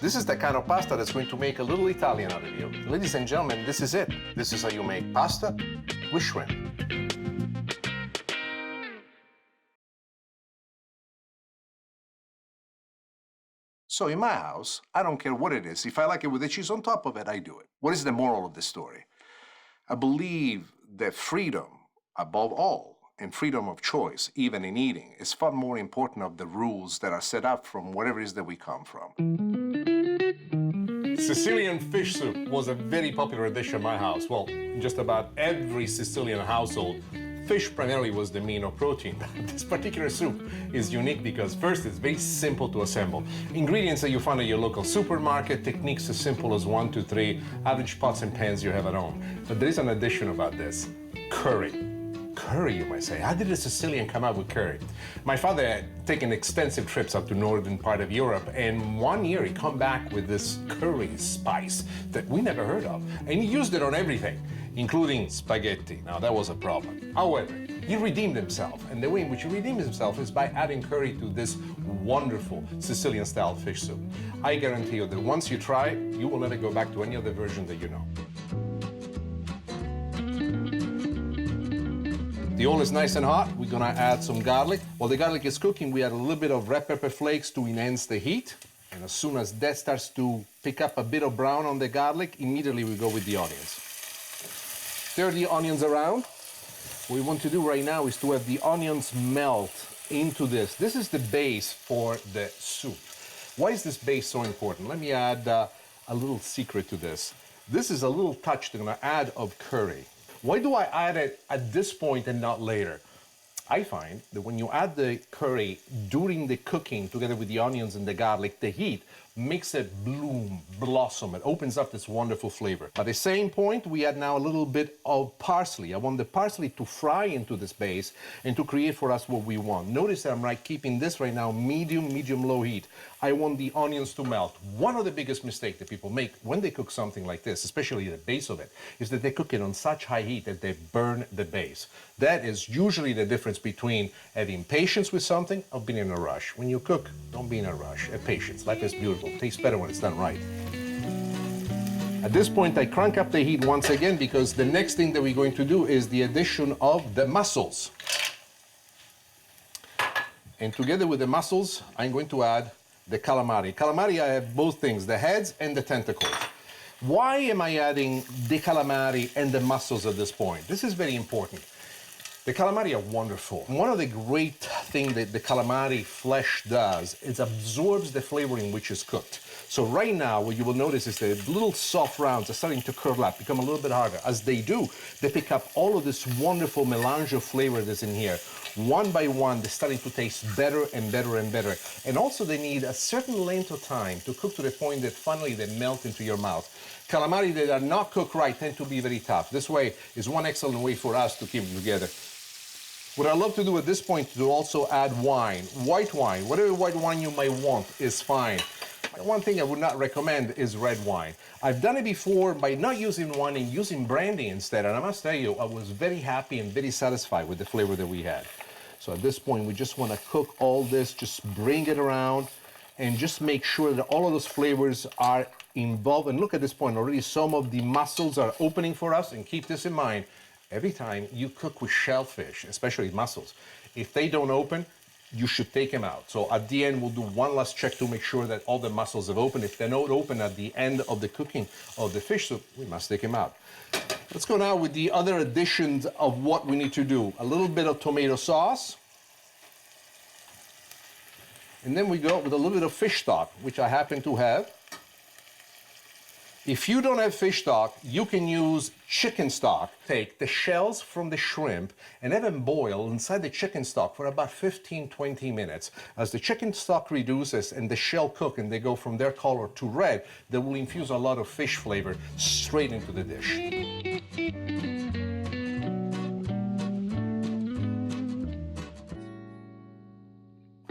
This is the kind of pasta that's going to make a little Italian out of you. Ladies and gentlemen, this is it. This is how you make pasta with shrimp. So in my house, I don't care what it is. If I like it with the cheese on top of it, I do it. What is the moral of the story? I believe that freedom, above all, and freedom of choice, even in eating, is far more important of the rules that are set up from wherever it is that we come from. Sicilian fish soup was a very popular dish in my house. Well, just about every Sicilian household, fish primarily was the mean of protein. This particular soup is unique because first, it's very simple to assemble. Ingredients that you find at your local supermarket, techniques as simple as 1, 2, 3, average pots and pans you have at home. But there is an addition about this, curry. Curry, you might say. How did a Sicilian come up with curry? My father had taken extensive trips up to northern part of Europe, and one year he come back with this curry spice that we never heard of, and he used it on everything, including spaghetti. Now, that was a problem. However, he redeemed himself, and the way in which he redeemed himself is by adding curry to this wonderful Sicilian-style fish soup. I guarantee you that once you try it, you will never go back to any other version that you know. The oil is nice and hot. We're gonna add some garlic. While the garlic is cooking, we add a little bit of red pepper flakes to enhance the heat. And as soon as that starts to pick up a bit of brown on the garlic, immediately we go with the onions. Stir the onions around. What we want to do right now is to have the onions melt into this. This is the base for the soup. Why is this base so important? Let me add a little secret to this. This is a little touch that I'm gonna add of curry. Why do I add it at this point and not later? I find that when you add the curry during the cooking together with the onions and the garlic, the heat makes it bloom, blossom. It opens up this wonderful flavor. At the same point, we add now a little bit of parsley. I want the parsley to fry into this base and to create for us what we want. Notice that I'm keeping this right now medium-low heat. I want the onions to melt. One of the biggest mistakes that people make when they cook something like this, especially the base of it, is that they cook it on such high heat that they burn the base. That is usually the difference between having patience with something or being in a rush. When you cook, don't be in a rush. Have patience. Life is beautiful. It tastes better when it's done right. At this point, I crank up the heat once again because the next thing that we're going to do is the addition of the mussels. And together with the mussels, I'm going to add the calamari. Calamari, I have both things, the heads and the tentacles. Why am I adding the calamari and the mussels at this point? This is very important. The calamari are wonderful. One of the great things that the calamari flesh does is absorbs the flavoring which is cooked. So right now, what you will notice is the little soft rounds are starting to curl up, become a little bit harder. As they do, they pick up all of this wonderful melange of flavor that's in here. One by one, they're starting to taste better and better and better. And also they need a certain length of time to cook to the point that finally they melt into your mouth. Calamari that are not cooked right tend to be very tough. This way is one excellent way for us to keep them together. What I love to do at this point is to also add wine, white wine. Whatever white wine you might want is fine. One thing I would not recommend is red wine. I've done it before by not using wine and using brandy instead, and I must tell you, I was very happy and very satisfied with the flavor that we had. So at this point, we just want to cook all this, just bring it around, and just make sure that all of those flavors are involved. And look at this point, already some of the mussels are opening for us, and keep this in mind. Every time you cook with shellfish, especially mussels, if they don't open, you should take them out. So at the end, we'll do one last check to make sure that all the mussels have opened. If they're not open at the end of the cooking of the fish soup, we must take them out. Let's go now with the other additions of what we need to do. A little bit of tomato sauce. And then we go with a little bit of fish stock, which I happen to have. If you don't have fish stock, you can use chicken stock. Take the shells from the shrimp and have them boil inside the chicken stock for about 15-20 minutes. As the chicken stock reduces and the shell cook and they go from their color to red, they will infuse a lot of fish flavor straight into the dish.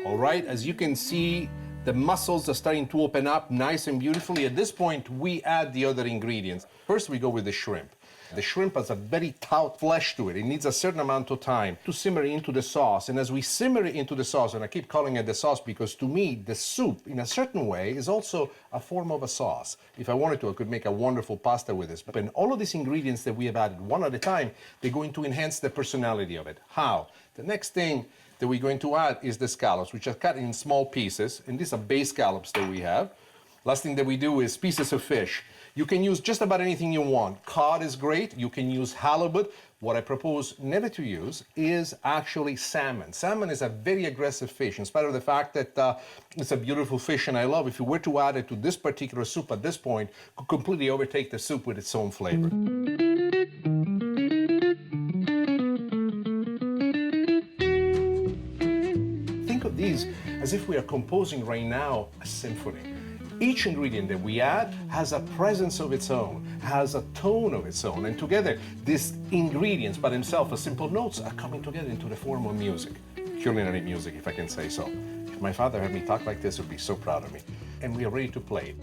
All right, as you can see, the mussels are starting to open up nice and beautifully. At this point, we add the other ingredients. First, we go with the shrimp. The shrimp has a very taut flesh to it. It needs a certain amount of time to simmer into the sauce. And as we simmer it into the sauce, and I keep calling it the sauce because to me, the soup, in a certain way, is also a form of a sauce. If I wanted to, I could make a wonderful pasta with this. But all of these ingredients that we have added one at a time, they're going to enhance the personality of it. How? The next thing that we're going to add is the scallops, which are cut in small pieces, and these are bay scallops that we have. Last thing that we do is pieces of fish. You can use just about anything you want. Cod is great, you can use halibut. What I propose never to use is actually salmon. Salmon is a very aggressive fish, in spite of the fact that it's a beautiful fish and I love. If you were to add it to this particular soup at this point, it could completely overtake the soup with its own flavor. These as if we are composing right now a symphony. Each ingredient that we add has a presence of its own, has a tone of its own, and together these ingredients by themselves as simple notes are coming together into the form of music, culinary music, if I can say so. If my father heard me talk like this, he would be so proud of me. And we are ready to play.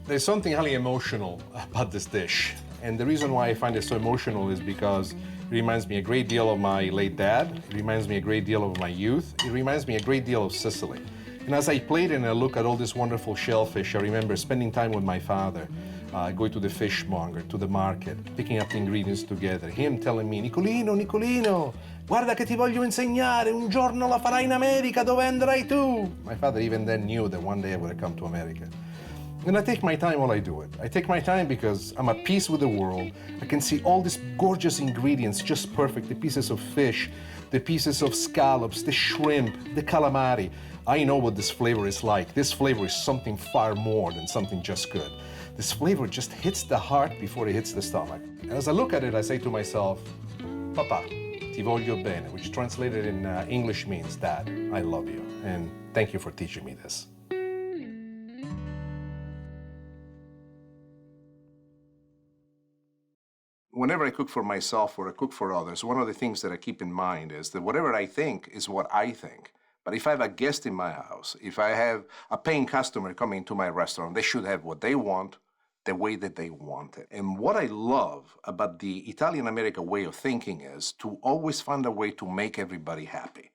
There's something highly emotional about this dish, and the reason why I find it so emotional is because it reminds me a great deal of my late dad. It reminds me a great deal of my youth. It reminds me a great deal of Sicily. And as I played and I look at all this wonderful shellfish, I remember spending time with my father, going to the fishmonger, to the market, picking up the ingredients together. Him telling me, Nicolino, Nicolino, guarda che ti voglio insegnare, un giorno la farai in America, dove andrai tu? My father even then knew that one day I would have come to America. And I take my time while I do it. I take my time because I'm at peace with the world. I can see all these gorgeous ingredients, just perfect. The pieces of fish, the pieces of scallops, the shrimp, the calamari. I know what this flavor is like. This flavor is something far more than something just good. This flavor just hits the heart before it hits the stomach. As I look at it, I say to myself, Papa, ti voglio bene, which translated in English means, Dad, I love you. And thank you for teaching me this. Whenever I cook for myself or I cook for others, one of the things that I keep in mind is that whatever I think is what I think. But if I have a guest in my house, if I have a paying customer coming to my restaurant, they should have what they want, the way that they want it. And what I love about the Italian-American way of thinking is to always find a way to make everybody happy.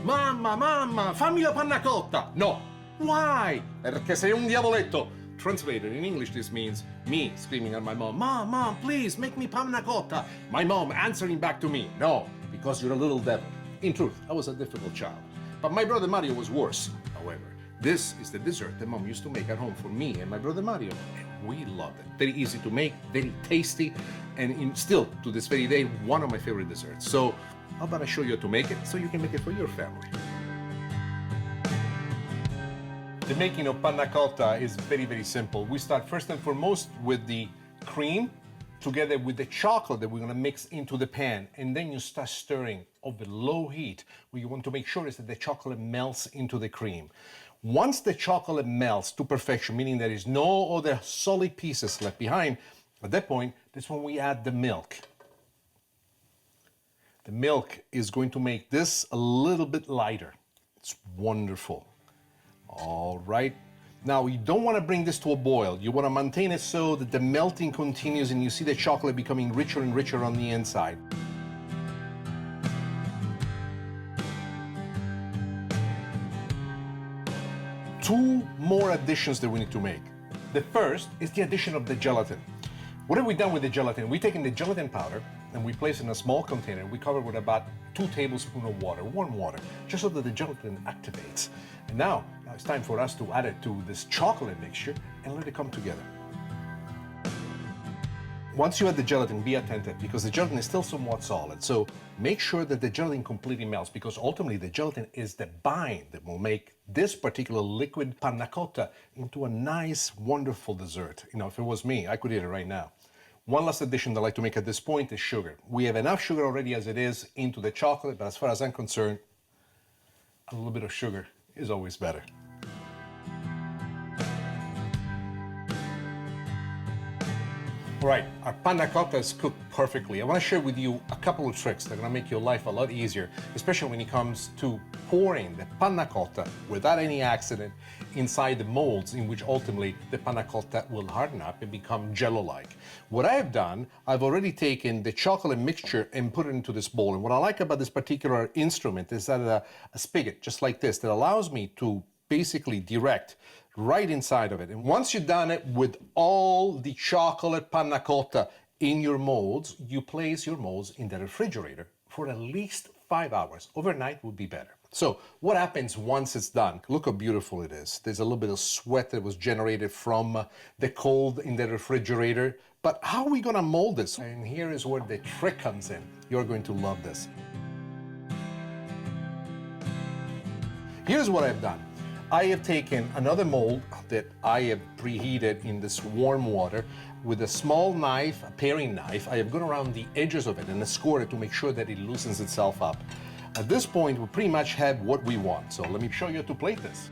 Mamma, fammi la panna cotta! No! Why? Perché sei un diavoletto. Translated in English, this means me screaming at my mom, Mom, please make me panna cotta. My mom answering back to me, no, because you're a little devil. In truth, I was a difficult child. But my brother Mario was worse, however. This is the dessert that Mom used to make at home for me and my brother Mario, and we loved it. Very easy to make, very tasty, and still, to this very day, one of my favorite desserts. So, how about I show you how to make it so you can make it for your family? The making of panna cotta is very, very simple. We start first and foremost with the cream together with the chocolate that we're gonna mix into the pan. And then you start stirring over low heat. What you want to make sure is that the chocolate melts into the cream. Once the chocolate melts to perfection, meaning there is no other solid pieces left behind, at that point, that's when we add the milk. The milk is going to make this a little bit lighter. It's wonderful. All right. Now, you don't want to bring this to a boil. You want to maintain it so that the melting continues and you see the chocolate becoming richer and richer on the inside. Two more additions that we need to make. The first is the addition of the gelatin. What have we done with the gelatin? We've taken the gelatin powder, and we place it in a small container. We cover it with about 2 tablespoons of water, warm water, just so that the gelatin activates. And now it's time for us to add it to this chocolate mixture and let it come together. Once you add the gelatin, be attentive because the gelatin is still somewhat solid. So make sure that the gelatin completely melts because ultimately the gelatin is the bind that will make this particular liquid panna cotta into a nice, wonderful dessert. You know, if it was me, I could eat it right now. One last addition that I like to make at this point is sugar. We have enough sugar already as it is into the chocolate, but as far as I'm concerned, a little bit of sugar is always better. All right, our panna cotta is cooked perfectly. I want to share with you a couple of tricks that are going to make your life a lot easier, especially when it comes to pouring the panna cotta without any accident inside the molds in which ultimately the panna cotta will harden up and become jello-like. What I have done, I've already taken the chocolate mixture and put it into this bowl. And what I like about this particular instrument is that a spigot, just like this, that allows me to basically direct right inside of it. And once you've done it with all the chocolate panna cotta in your molds, you place your molds in the refrigerator for at least 5 hours. Overnight would be better. So what happens once it's done? Look how beautiful it is. There's a little bit of sweat that was generated from the cold in the refrigerator. But how are we gonna mold this? And here is where the trick comes in. You're going to love this. Here's what I've done. I have taken another mold that I have preheated in this warm water with a small knife, a paring knife. I have gone around the edges of it and scored it to make sure that it loosens itself up. At this point, we pretty much have what we want. So let me show you how to plate this.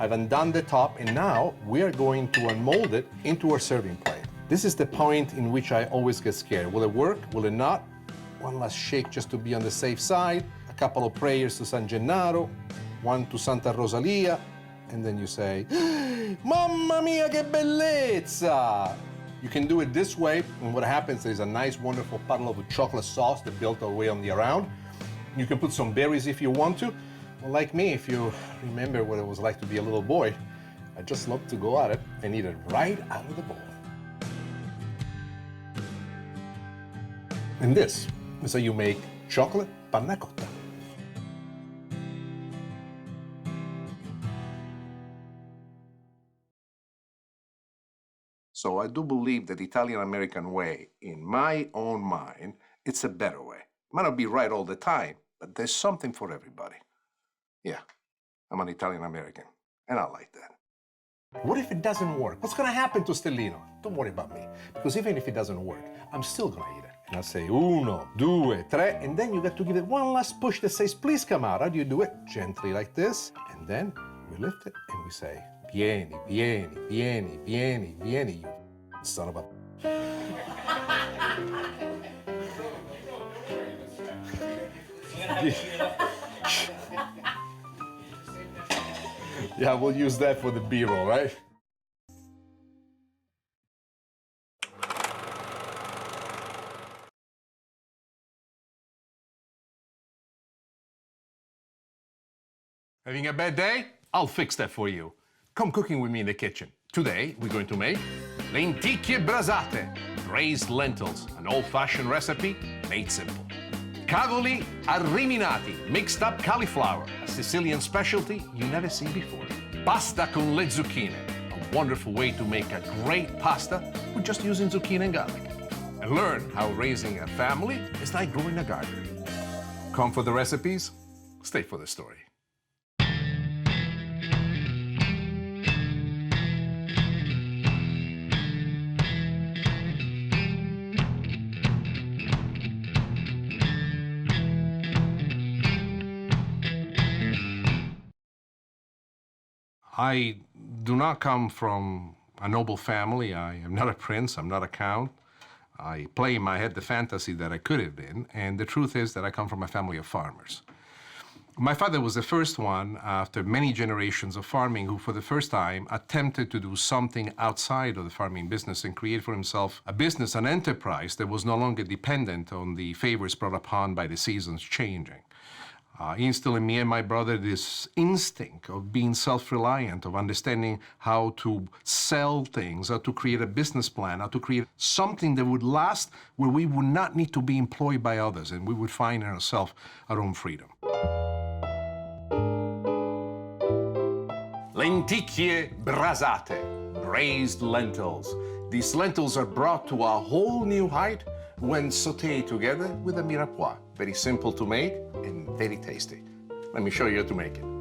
I've undone the top and now we are going to unmold it into our serving plate. This is the point in which I always get scared. Will it work? Will it not? One last shake just to be on the safe side. A couple of prayers to San Gennaro. One to Santa Rosalia, and then you say, Mamma mia, che bellezza! You can do it this way, and what happens is a nice, wonderful puddle of chocolate sauce that built all the way on the around. You can put some berries if you want to. Well, like me, if you remember what it was like to be a little boy, I just love to go at it and eat it right out of the bowl. And this is how you make chocolate panna cotta. So I do believe that the Italian-American way, in my own mind, it's a better way. Might not be right all the time, but there's something for everybody. Yeah, I'm an Italian-American, and I like that. What if it doesn't work? What's gonna happen to Stellino? Don't worry about me, because even if it doesn't work, I'm still gonna eat it. And I'll say, 1, 2, 3, and then you got to give it one last push that says, please come out. How do you do it? Gently like this, and then we lift it and we say, Vieni, vieni, vieni, vieni, vieni, you son of a... Yeah, we'll use that for the B-roll, right? Having a bad day? I'll fix that for you. Come cooking with me in the kitchen. Today, we're going to make lenticchie brasate, braised lentils, an old-fashioned recipe made simple. Cavoli arriminati, mixed up cauliflower, a Sicilian specialty you never seen before. Pasta con le zucchine, a wonderful way to make a great pasta with just using zucchini and garlic. And learn how raising a family is like growing a garden. Come for the recipes, stay for the story. I do not come from a noble family. I am not a prince. I'm not a count. I play in my head the fantasy that I could have been, and the truth is that I come from a family of farmers. My father was the first one, after many generations of farming, who for the first time attempted to do something outside of the farming business and create for himself a business, an enterprise that was no longer dependent on the favors brought upon by the seasons changing. Instill in me and my brother this instinct of being self-reliant, of understanding how to sell things, how to create a business plan, how to create something that would last, where we would not need to be employed by others, and we would find in ourselves our own freedom. Lenticchie brasate, braised lentils. These lentils are brought to a whole new height when sautéed together with a mirepoix. Very simple to make and very tasty. Let me show you how to make it.